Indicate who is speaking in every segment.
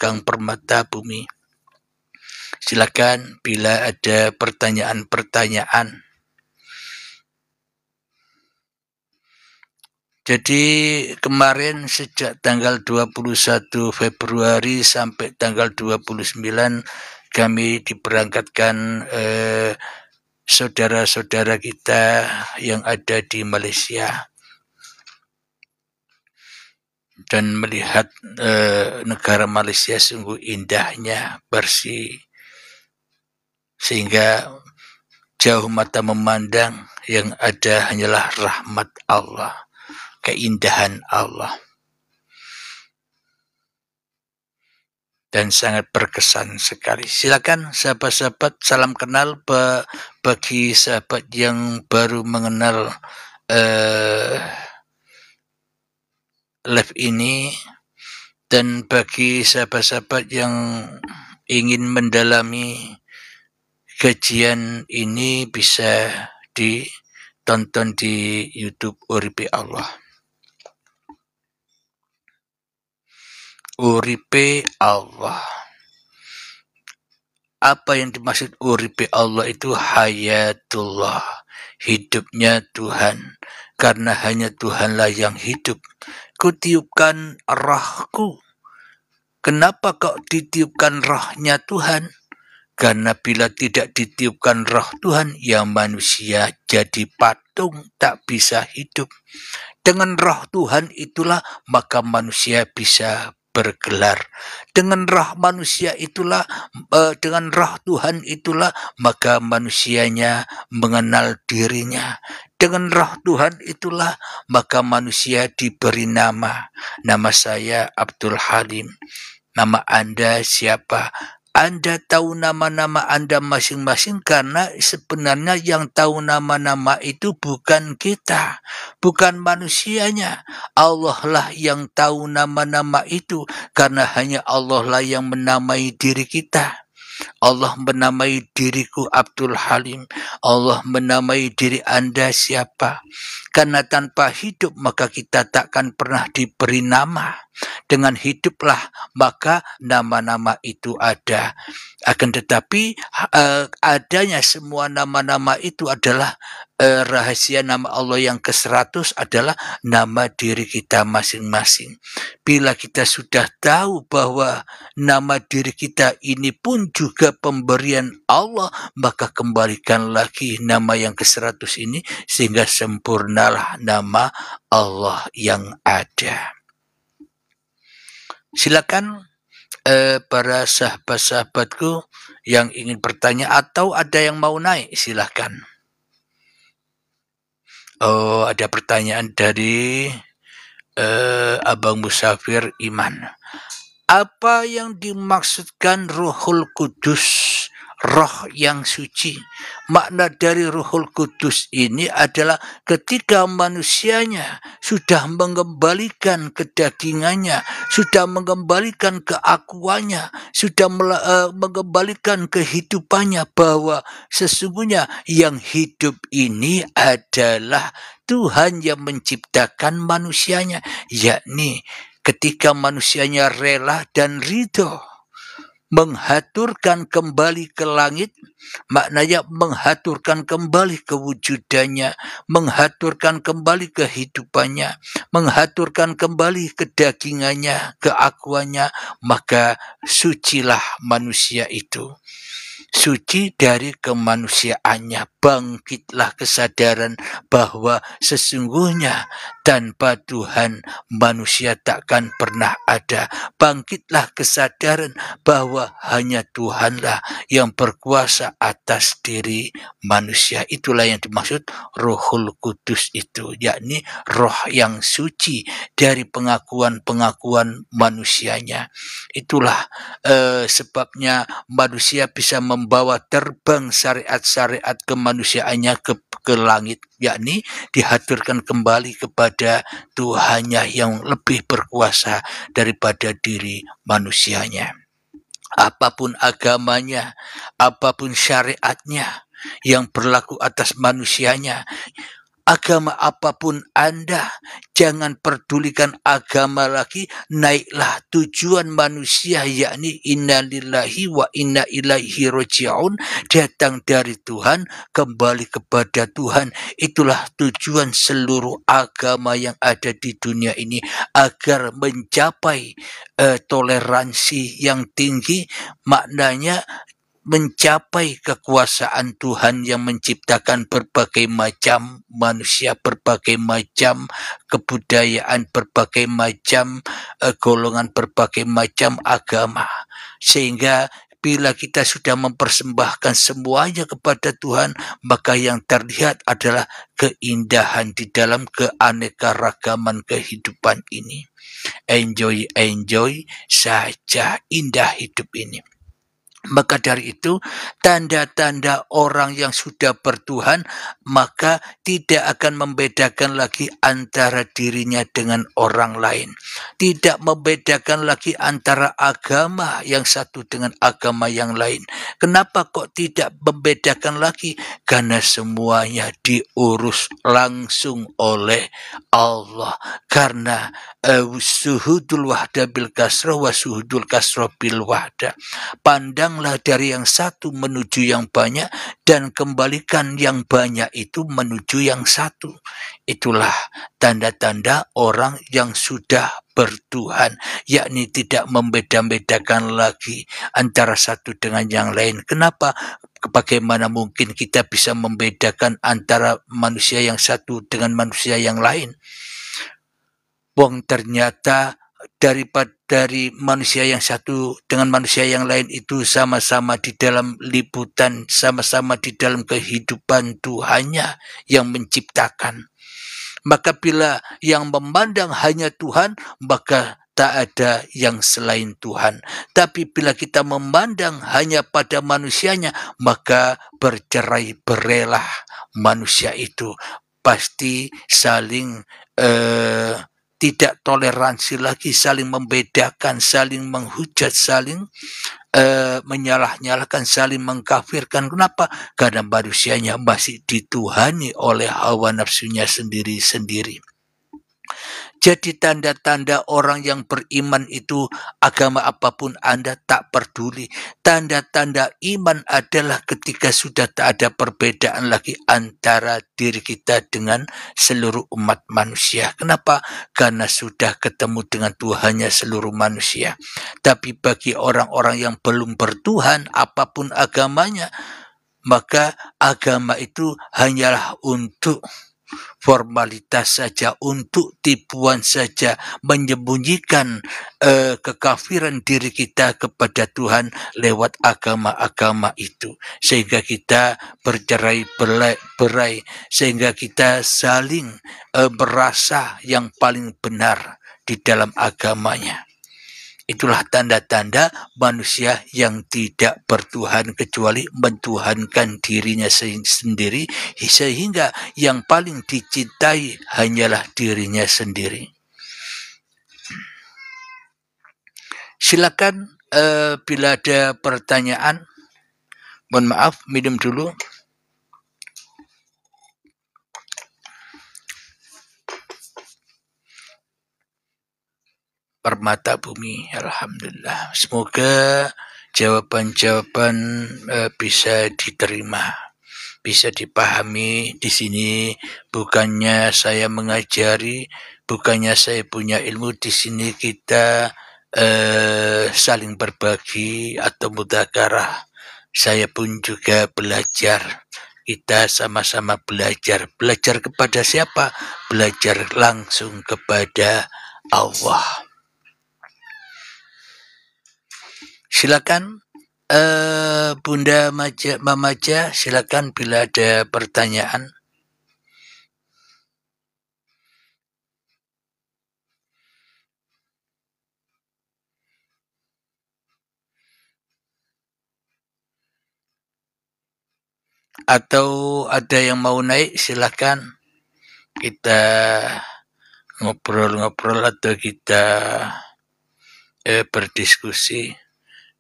Speaker 1: pemegang permata bumi. Silakan bila ada pertanyaan-pertanyaan. Jadi kemarin sejak tanggal 21 Februari sampai tanggal 29 kami diberangkatkan saudara-saudara kita yang ada di Malaysia dan melihat negara Malaysia sungguh indahnya, bersih, sehingga jauh mata memandang yang ada hanyalah rahmat Allah, keindahan Allah, dan sangat berkesan sekali. Silakan sahabat-sahabat, salam kenal bagi sahabat yang baru mengenal live ini, dan bagi sahabat-sahabat yang ingin mendalami kajian ini bisa ditonton di YouTube Uripe Allah. Uripe Allah. Apa yang dimaksud uripe Allah itu? Hayatullah, hidupnya Tuhan. Karena hanya Tuhanlah yang hidup. Kutiupkan rohku. Kenapa kok ditiupkan rohnya Tuhan? Karena bila tidak ditiupkan roh Tuhan, ya manusia jadi patung, tak bisa hidup. Dengan roh Tuhan itulah maka manusia bisa bergelar. Dengan roh manusia itulah, dengan roh Tuhan itulah maka manusianya mengenal dirinya. Dengan roh Tuhan itulah maka manusia diberi nama. Nama saya Abdul Halim. Nama Anda siapa? Anda tahu nama-nama Anda masing-masing, karena sebenarnya yang tahu nama-nama itu bukan kita, bukan manusianya. Allah lah yang tahu nama-nama itu, karena hanya Allah lah yang menamai diri kita. Allah menamai diriku Abdul Halim. Allah menamai diri Anda siapa? Karena tanpa hidup maka kita takkan pernah diberi nama. Dengan hiduplah maka nama-nama itu ada. Akan tetapi adanya semua nama-nama itu adalah rahasia. Nama Allah yang ke-100 adalah nama diri kita masing-masing. Bila kita sudah tahu bahwa nama diri kita ini pun juga pemberian Allah, maka kembalikan lagi nama yang ke-100 ini sehingga sempurnalah nama Allah yang ada. Silakan para sahabat-sahabatku yang ingin bertanya atau ada yang mau naik, silakan. Oh, ada pertanyaan dari Abang Musafir Iman. Apa yang dimaksudkan Ruhul Kudus, roh yang suci? Makna dari Ruhul Kudus ini adalah ketika manusianya sudah mengembalikan kedagingannya, sudah mengembalikan keakuannya, sudah mengembalikan kehidupannya, bahwa sesungguhnya yang hidup ini adalah Tuhan yang menciptakan manusianya, yakni ketika manusianya rela dan ridho menghaturkan kembali ke langit, maknanya menghaturkan kembali kewujudannya, menghaturkan kembali kehidupannya, menghaturkan kembali kedagingannya, keakuannya, maka sucilah manusia itu. Suci dari kemanusiaannya, bangkitlah kesadaran bahwa sesungguhnya tanpa Tuhan manusia takkan pernah ada. Bangkitlah kesadaran bahwa hanya Tuhanlah yang berkuasa atas diri manusia. Itulah yang dimaksud Ruhul Kudus itu, yakni roh yang suci dari pengakuan-pengakuan manusianya. Itulah sebabnya manusia bisa membawa terbang syariat-syariat kemanusiaannya ke langit, yakni dihaturkan kembali kepada Tuhannya yang lebih berkuasa daripada diri manusianya. Apapun agamanya, apapun syariatnya yang berlaku atas manusianya, agama apapun Anda, jangan pedulikan agama lagi, naiklah tujuan manusia, yakni inna lillahi wa inna ilaihi raji'un, datang dari Tuhan, kembali kepada Tuhan. Itulah tujuan seluruh agama yang ada di dunia ini, agar mencapai toleransi yang tinggi, maknanya mencapai kekuasaan Tuhan yang menciptakan berbagai macam manusia, berbagai macam kebudayaan, berbagai macam golongan, berbagai macam agama. Sehingga bila kita sudah mempersembahkan semuanya kepada Tuhan, maka yang terlihat adalah keindahan di dalam keanekaragaman kehidupan ini. Enjoy saja indah hidup ini. Maka dari itu, tanda-tanda orang yang sudah bertuhan, maka tidak akan membedakan lagi antara dirinya dengan orang lain. Tidak membedakan lagi antara agama yang satu dengan agama yang lain. Kenapa kok tidak membedakan lagi? Karena semuanya diurus langsung oleh Allah. Karena suhudul wahda bil kasrah wa suhudul kasrah bil wahda. Pandanglah dari yang satu menuju yang banyak, dan kembalikan yang banyak itu menuju yang satu. Itulah tanda-tanda orang yang sudah bertuhan, yakni tidak membeda-bedakan lagi antara satu dengan yang lain. Kenapa? Bagaimana mungkin kita bisa membedakan antara manusia yang satu dengan manusia yang lain? Wong ternyata dari manusia yang satu dengan manusia yang lain itu sama-sama di dalam liputan, sama-sama di dalam kehidupan Tuhannya yang menciptakan. Maka bila yang memandang hanya Tuhan, maka tak ada yang selain Tuhan. Tapi bila kita memandang hanya pada manusianya, maka bercerai-berailah manusia itu. Pasti saling tidak toleransi lagi, saling membedakan, saling menghujat, saling menyalah-nyalahkan, saling mengkafirkan. Kenapa? Karena manusianya masih dituhani oleh hawa nafsunya sendiri-sendiri. Jadi tanda-tanda orang yang beriman itu, agama apapun Anda tak peduli. Tanda-tanda iman adalah ketika sudah tak ada perbedaan lagi antara diri kita dengan seluruh umat manusia. Kenapa? Karena sudah ketemu dengan Tuhannya seluruh manusia. Tapi bagi orang-orang yang belum bertuhan, apapun agamanya, maka agama itu hanyalah untuk formalitas saja, untuk tipuan saja, menyembunyikan kekafiran diri kita kepada Tuhan lewat agama-agama itu, sehingga kita bercerai-berai, sehingga kita saling merasa yang paling benar di dalam agamanya. Itulah tanda-tanda manusia yang tidak bertuhan, kecuali mentuhankan dirinya sendiri, sehingga yang paling dicintai hanyalah dirinya sendiri. Silakan bila ada pertanyaan. Mohon maaf, minum dulu. Permata bumi, alhamdulillah. Semoga jawaban-jawaban bisa diterima, bisa dipahami. Di sini bukannya saya mengajari, bukannya saya punya ilmu. Di sini kita saling berbagi atau mudzakarah. Saya pun juga belajar. Kita sama-sama belajar. Belajar kepada siapa? Belajar langsung kepada Allah. Silakan Bunda Mamaja, silakan bila ada pertanyaan. Atau ada yang mau naik, silakan. Kita ngobrol-ngobrol atau kita berdiskusi.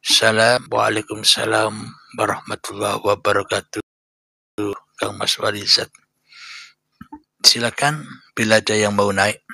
Speaker 1: Waalaikumsalam warahmatullahi wabarakatuh, Kang Mas Walizat. silakan bila ada yang mau naik.